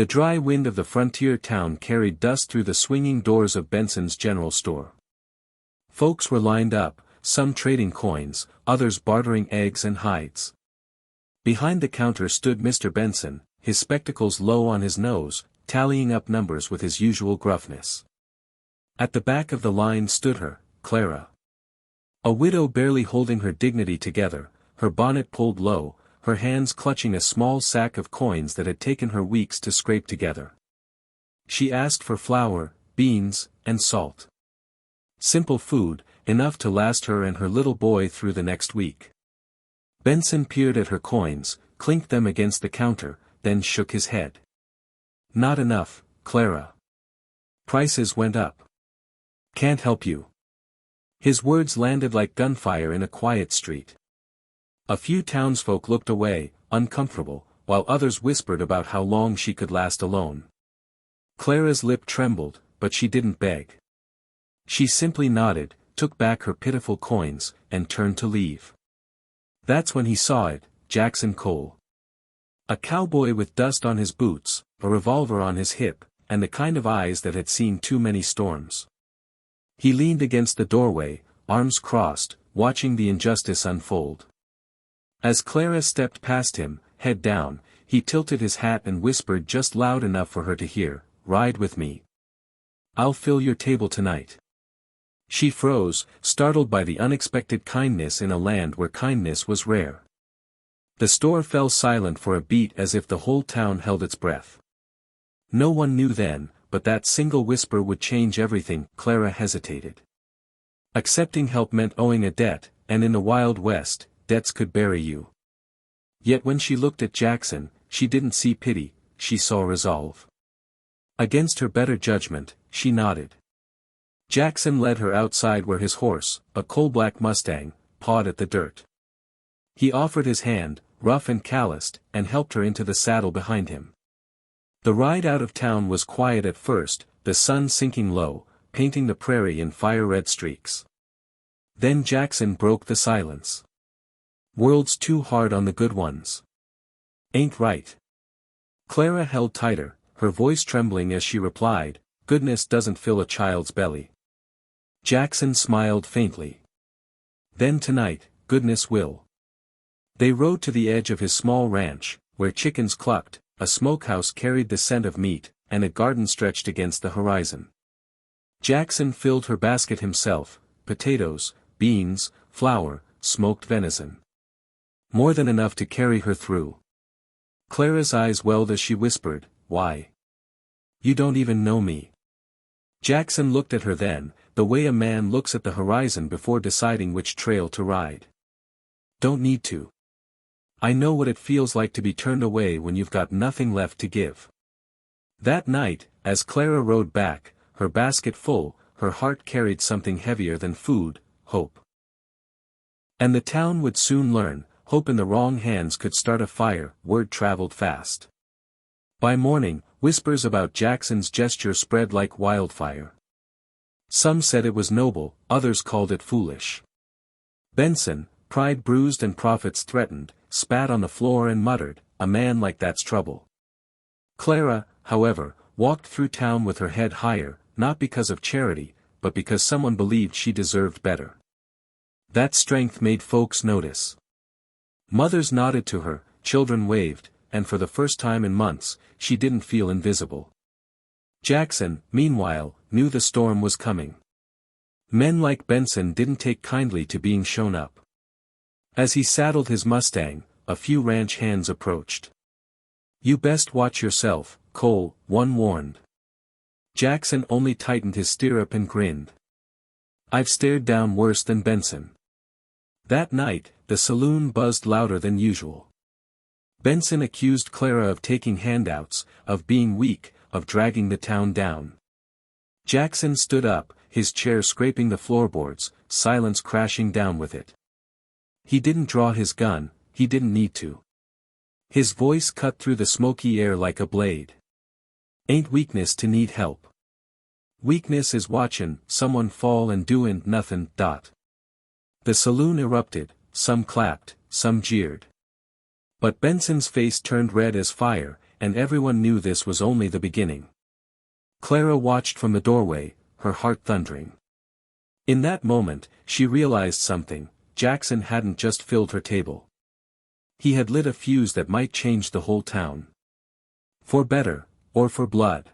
The dry wind of the frontier town carried dust through the swinging doors of Benson's general store. Folks were lined up, some trading coins, others bartering eggs and hides. Behind the counter stood Mr. Benson, his spectacles low on his nose, tallying up numbers with his usual gruffness. At the back of the line stood her, Clara. A widow barely holding her dignity together, her bonnet pulled low, her hands clutching a small sack of coins that had taken her weeks to scrape together. She asked for flour, beans, and salt. Simple food, enough to last her and her little boy through the next week. Benson peered at her coins, clinked them against the counter, then shook his head. Not enough, Clara. Prices went up. Can't help you. His words landed like gunfire in a quiet street. A few townsfolk looked away, uncomfortable, while others whispered about how long she could last alone. Clara's lip trembled, but she didn't beg. She simply nodded, took back her pitiful coins, and turned to leave. That's when he saw it, Jackson Cole. A cowboy with dust on his boots, a revolver on his hip, and the kind of eyes that had seen too many storms. He leaned against the doorway, arms crossed, watching the injustice unfold. As Clara stepped past him, head down, he tilted his hat and whispered just loud enough for her to hear, "Ride with me. I'll fill your table tonight." She froze, startled by the unexpected kindness in a land where kindness was rare. The store fell silent for a beat as if the whole town held its breath. No one knew then, but that single whisper would change everything. Clara hesitated. Accepting help meant owing a debt, and in the Wild West, debts could bury you. Yet when she looked at Jackson, she didn't see pity, she saw resolve. Against her better judgment, she nodded. Jackson led her outside where his horse, a coal-black Mustang, pawed at the dirt. He offered his hand, rough and calloused, and helped her into the saddle behind him. The ride out of town was quiet at first, the sun sinking low, painting the prairie in fire-red streaks. Then Jackson broke the silence. "World's too hard on the good ones. Ain't right." Clara held tighter, her voice trembling as she replied, "Goodness doesn't fill a child's belly." Jackson smiled faintly. "Then tonight, goodness will." They rode to the edge of his small ranch, where chickens clucked, a smokehouse carried the scent of meat, and a garden stretched against the horizon. Jackson filled her basket himself, potatoes, beans, flour, smoked venison. More than enough to carry her through. Clara's eyes welled as she whispered, "Why? You don't even know me." Jackson looked at her then, the way a man looks at the horizon before deciding which trail to ride. "Don't need to. I know what it feels like to be turned away when you've got nothing left to give." That night, as Clara rode back, her basket full, her heart carried something heavier than food, hope. And the town would soon learn, hope in the wrong hands could start a fire. Word traveled fast. By morning, whispers about Jackson's gesture spread like wildfire. Some said it was noble, others called it foolish. Benson, pride bruised and profits threatened, spat on the floor and muttered, "A man like that's trouble." Clara, however, walked through town with her head higher, not because of charity, but because someone believed she deserved better. That strength made folks notice. Mothers nodded to her, children waved, and for the first time in months, she didn't feel invisible. Jackson, meanwhile, knew the storm was coming. Men like Benson didn't take kindly to being shown up. As he saddled his Mustang, a few ranch hands approached. "You best watch yourself, Cole," one warned. Jackson only tightened his stirrup and grinned. "I've stared down worse than Benson." That night, the saloon buzzed louder than usual. Benson accused Clara of taking handouts, of being weak, of dragging the town down. Jackson stood up, his chair scraping the floorboards, silence crashing down with it. He didn't draw his gun, he didn't need to. His voice cut through the smoky air like a blade. "Ain't weakness to need help. Weakness is watchin' someone fall and doin' nothin'." The saloon erupted, some clapped, some jeered. But Benson's face turned red as fire, and everyone knew this was only the beginning. Clara watched from the doorway, her heart thundering. In that moment, she realized something: Jackson hadn't just filled her table. He had lit a fuse that might change the whole town. For better, or for blood.